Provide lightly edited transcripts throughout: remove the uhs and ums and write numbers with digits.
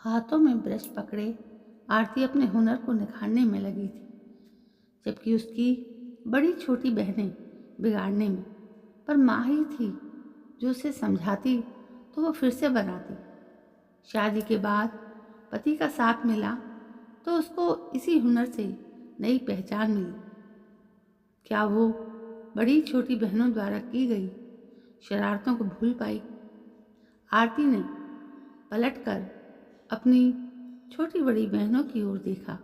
हाथों में ब्रश पकड़े आरती अपने हुनर को निखारने में लगी थी, जबकि उसकी बड़ी छोटी बहनें बिगाड़ने में। पर माँ ही थी जो उसे समझाती तो वो फिर से बनाती। शादी के बाद पति का साथ मिला तो उसको इसी हुनर से नई पहचान मिली। क्या वो बड़ी छोटी बहनों द्वारा की गई शरारतों को भूल पाई? आरती ने पलटकर अपनी छोटी बड़ी बहनों की ओर देखा।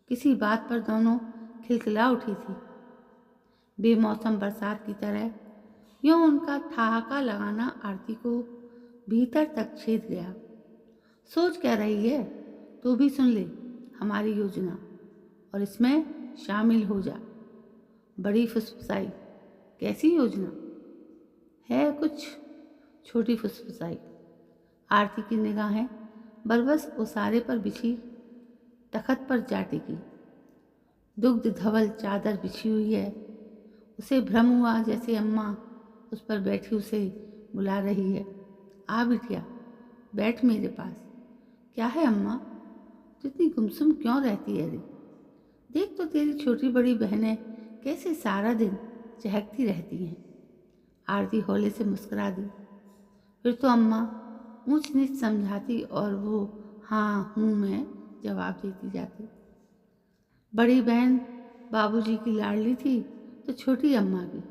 किसी बात पर दोनों खिलखिला उठी थी। बेमौसम बरसात की तरह यूं उनका ठहाका लगाना आरती को भीतर तक छेद गया। सोच क्या रही है? तू भी सुन ले हमारी योजना और इसमें शामिल हो जा। बड़ी फुसफुसाई। कैसी योजना है? कुछ छोटी फुसफुसाई। आरती की निगाहें बरबस उसारे पर बिछी तखत पर जा टिकी। दुग्ध धवल चादर बिछी हुई है। उसे भ्रम हुआ जैसे अम्मा उस पर बैठी उसे बुला रही है। आ बिटिया, बैठ मेरे पास। क्या है अम्मा, जितनी गुमसुम क्यों रहती है रे? देख तो तेरी छोटी बड़ी बहनें कैसे सारा दिन चहकती रहती हैं। आरती हौले से मुस्कुरा दी। फिर तो अम्मा ऊंच नीच समझाती और वो हाँ हूँ में जवाब देती जाती। बड़ी बहन बाबूजी की लाडली थी तो छोटी अम्मा की।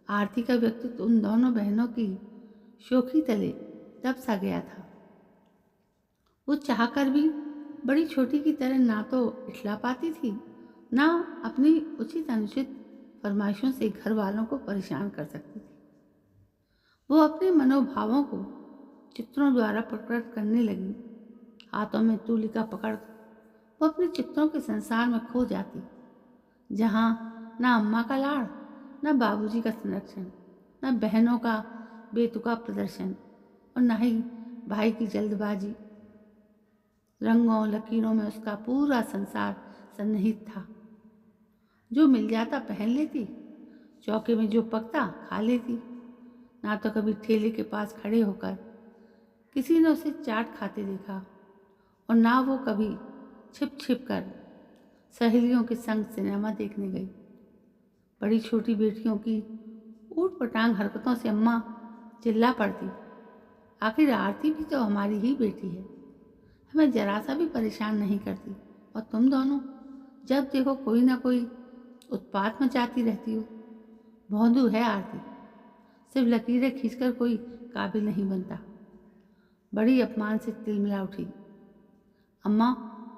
आरती का व्यक्तित्व उन दोनों बहनों की शोखी तले दब सा गया था। वो चाहकर भी बड़ी छोटी की तरह ना तो इठला पाती थी, ना अपनी उचित अनुचित फरमाइशों से घर वालों को परेशान कर सकती थी। वो अपने मनोभावों को चित्रों द्वारा प्रकट करने लगी। हाथों में तूलिका पकड़ वो अपने चित्रों के संसार में खो जाती, जहाँ ना अम्मा का लाड़, ना बाबूजी का संरक्षण, ना बहनों का बेतुका प्रदर्शन और ना ही भाई की जल्दबाजी। रंगों लकीरों में उसका पूरा संसार सन्निहित था। जो मिल जाता पहन लेती, चौके में जो पकता खा लेती। ना तो कभी ठेले के पास खड़े होकर किसी ने उसे चाट खाते देखा और ना वो कभी छिप छिप कर सहेलियों के संग सिनेमा देखने गई। बड़ी छोटी बेटियों की ऊट पटांग हरकतों से अम्मा चिल्ला पड़ती। आखिर आरती भी तो हमारी ही बेटी है, हमें जरा सा भी परेशान नहीं करती, और तुम दोनों जब देखो कोई ना कोई उत्पात मचाती रहती हो। भौंदू है आरती, सिर्फ लकीरें खींचकर कोई काबिल नहीं बनता। बड़ी अपमान से तिलमिला उठी। अम्मा,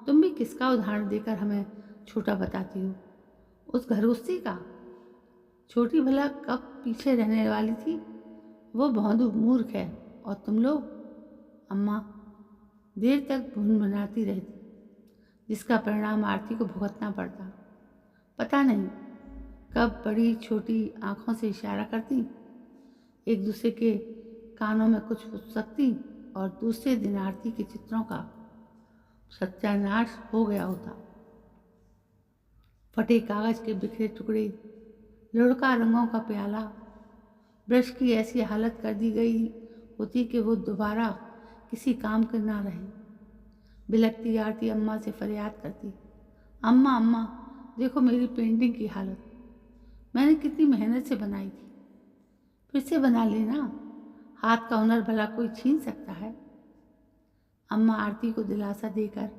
तुम भी किसका उदाहरण देकर हमें छोटा बताती हो? उस घरगुस्सी का? छोटी भला कब पीछे रहने वाली थी? वो भौंदू मूर्ख है और तुम लोग? अम्मा देर तक भुनभुनाती रहती, जिसका परिणाम आरती को भुगतना पड़ता। पता नहीं कब बड़ी छोटी आंखों से इशारा करती, एक दूसरे के कानों में कुछ फुसकती और दूसरे दिन आरती के चित्रों का सत्यानाश हो गया होता। फटे कागज के बिखरे टुकड़े, लुढ़का रंगों का प्याला, ब्रश की ऐसी हालत कर दी गई होती कि वो दोबारा किसी काम के ना रहे। बिलखती आरती अम्मा से फरियाद करती, अम्मा अम्मा देखो मेरी पेंटिंग की हालत, मैंने कितनी मेहनत से बनाई थी। फिर से बना लेना, हाथ का हुनर भला कोई छीन सकता है? अम्मा आरती को दिलासा देकर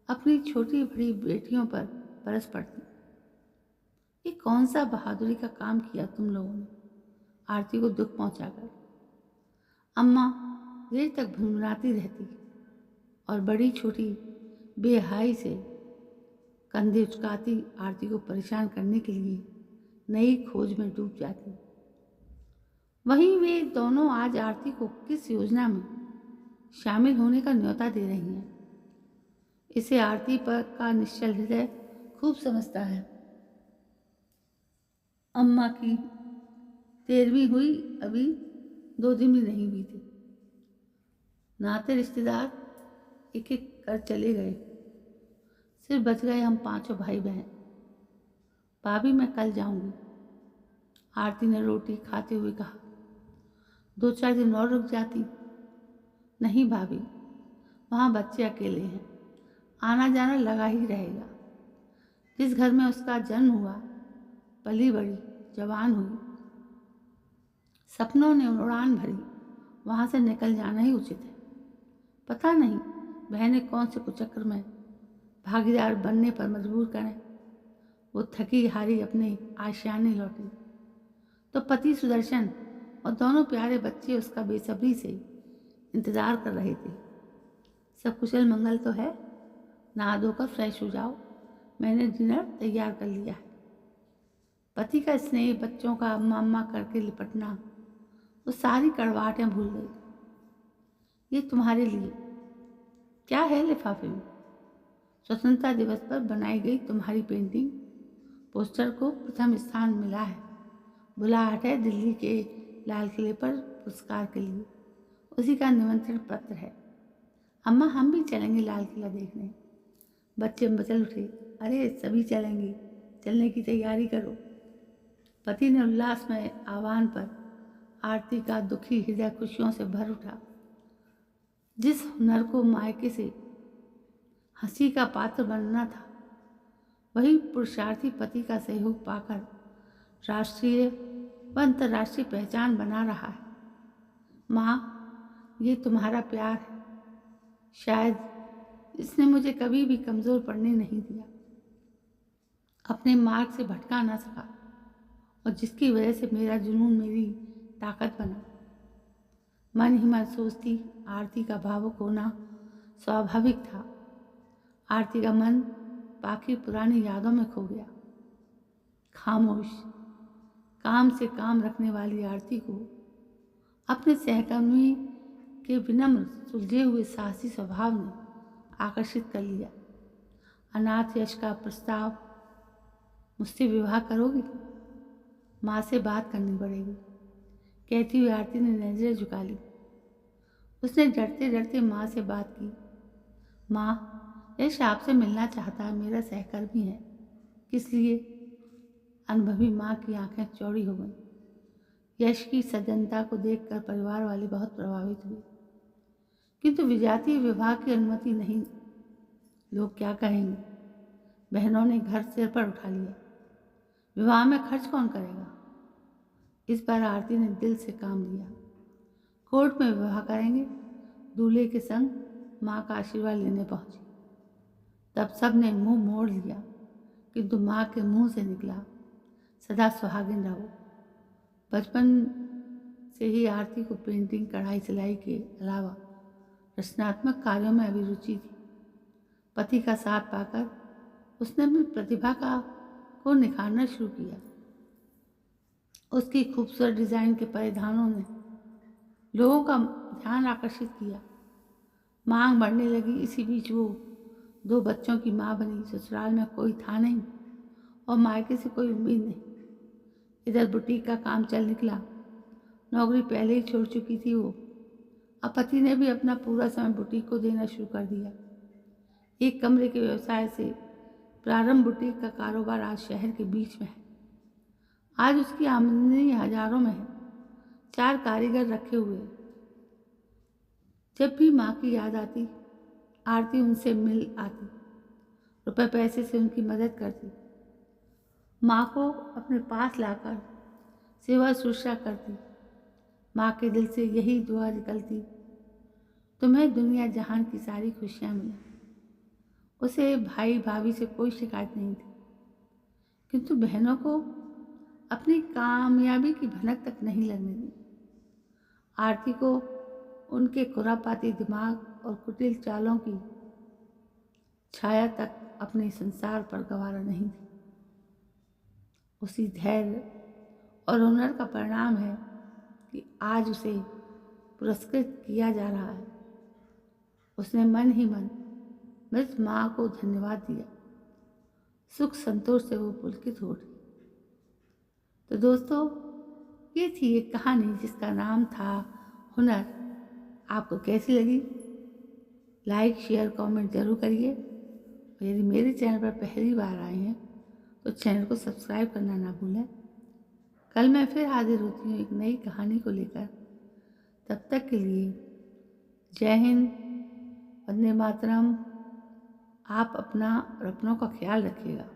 अपनी छोटी बड़ी बेटियों पर बरस पड़ती। ये कौन सा बहादुरी का काम किया तुम लोगों ने, आरती को दुख पहुंचाकर? अम्मा देर तक भुनभुनाती रहती और बड़ी छोटी बेहाई से कंधे उचकाती आरती को परेशान करने के लिए नई खोज में डूब जाती। वहीं वे दोनों आज आरती को किस योजना में शामिल होने का न्योता दे रही हैं, इसे आरती पर का निश्चल हृदय खूब समझता है। अम्मा की 13वीं हुई अभी 2 दिन भी नहीं बीते। नाते रिश्तेदार एक एक कर चले गए, सिर्फ बच गए हम 5 भाई बहन। भाभी मैं कल जाऊंगी, आरती ने रोटी खाते हुए कहा। 2-4 दिन और रुक जाती। नहीं भाभी, वहाँ बच्चे अकेले हैं, आना जाना लगा ही रहेगा। जिस घर में उसका जन्म हुआ, पली बड़ी, जवान हुई, सपनों ने उड़ान भरी, वहाँ से निकल जाना ही उचित है। पता नहीं बहनें कौन से कुचक्र में भागीदार बनने पर मजबूर करें। वो थकी हारी अपने आशियाने लौटी तो पति सुदर्शन और दोनों प्यारे बच्चे उसका बेसब्री से इंतज़ार कर रहे थे। सब कुशल मंगल तो है? नहा धोकर फ्रेश हो जाओ, मैंने डिनर तैयार कर लिया है। पति का स्नेह, बच्चों का अम्मा अम्मा करके लिपटना, वो सारी कड़वाहटें भूल गई। ये तुम्हारे लिए। क्या है लिफाफे में? स्वतंत्रता दिवस पर बनाई गई तुम्हारी पेंटिंग। पोस्टर को प्रथम स्थान मिला है। बुलाहट है दिल्ली के लाल किले पर पुरस्कार के लिए। उसी का निमंत्रण पत्र है। अम्मा, हम भी चलेंगे लाल किला देखने। बच्चे मचल उठे। अरे सभी चलेंगे, चलने की तैयारी करो। पति ने उल्लास में आह्वान पर आरती का दुखी हृदय खुशियों से भर उठा। जिस हुनर को मायके से हंसी का पात्र बनना था, वही पुरुषार्थी पति का सहयोग पाकर राष्ट्रीय व अंतर्राष्ट्रीय पहचान बना रहा है। माँ, ये तुम्हारा प्यार है। शायद इसने मुझे कभी भी कमज़ोर पड़ने नहीं दिया, अपने मार्ग से भटका ना सका, और जिसकी वजह से मेरा जुनून मेरी ताकत बना। मन ही मन सोचती आरती का भावुक होना स्वाभाविक था। आरती का मन बाकी पुरानी यादों में खो गया। खामोश, काम से काम रखने वाली आरती को अपने सहकर्मी के विनम्र, सुलझे हुए साहसी स्वभाव ने आकर्षित कर लिया। अनाथ यश का प्रस्ताव, मुझसे विवाह करोगी? माँ से बात करनी पड़ेगी, कहती हुई आरती ने नजरें झुका ली। उसने डरते डरते माँ से बात की। माँ, यश आपसे मिलना चाहता है, मेरा सहकर्मी है। किस लिए? अनुभवी माँ की आंखें चौड़ी हो गईं। यश की सज्जनता को देखकर परिवार वाले बहुत प्रभावित हुए, किंतु विजातीय विवाह की अनुमति नहीं। लोग क्या कहेंगे? बहनों ने घर सिर पर उठा लिया। विवाह में खर्च कौन करेगा? इस बार आरती ने दिल से काम लिया। कोर्ट में विवाह करेंगे। दूल्हे के संग माँ का आशीर्वाद लेने पहुंची। तब सब ने मुंह मोड़ लिया, किंतु माँ के मुंह से निकला, सदा सुहागिन रहो। बचपन से ही आरती को पेंटिंग, कढ़ाई सिलाई के अलावा रचनात्मक कार्यों में अभिरुचि थी। पति का साथ पाकर उसने अपनी प्रतिभा को निखारना शुरू किया। उसकी खूबसूरत डिजाइन के परिधानों ने लोगों का ध्यान आकर्षित किया। मांग बढ़ने लगी। इसी बीच वो 2 बच्चों की माँ बनी। ससुराल में कोई था नहीं और मायके से कोई उम्मीद नहीं। इधर बुटीक का काम चल निकला। नौकरी पहले ही छोड़ चुकी थी वो। अब पति ने भी अपना पूरा समय बुटीक को देना शुरू कर दिया। एक कमरे के व्यवसाय से प्रारंभ बुटीक का कारोबार आज शहर के बीच में है। आज उसकी आमदनी हजारों में है। 4 कारीगर रखे हुए। जब भी माँ की याद आती, आरती उनसे मिल आती, रुपए पैसे से उनकी मदद करती, माँ को अपने पास लाकर सेवा शुश्रूषा करती। माँ के दिल से यही दुआ निकलती, तुम्हें दुनिया जहान की सारी खुशियाँ मिलें। उसे भाई भाभी से कोई शिकायत नहीं थी, किंतु बहनों को अपनी कामयाबी की भनक तक नहीं लगने दी। आरती को उनके खुरापाती दिमाग और कुटिल चालों की छाया तक अपने संसार पर गवारा नहीं थी। उसी धैर्य और हुनर का परिणाम है कि आज उसे पुरस्कृत किया जा रहा है। उसने मन ही मन मृत माँ को धन्यवाद दिया। सुख संतोष से वो पुलकित हो उठी। तो दोस्तों, ये थी एक कहानी जिसका नाम था हुनर। आपको कैसी लगी? लाइक, शेयर, कमेंट जरूर करिए। और यदि मेरे चैनल पर पहली बार आए हैं तो चैनल को सब्सक्राइब करना ना भूलें। कल मैं फिर हाजिर होती हूँ एक नई कहानी को लेकर। तब तक के लिए जय हिंद, वंदे वंदे मातरम। आप अपना और अपनों का ख्याल रखिएगा।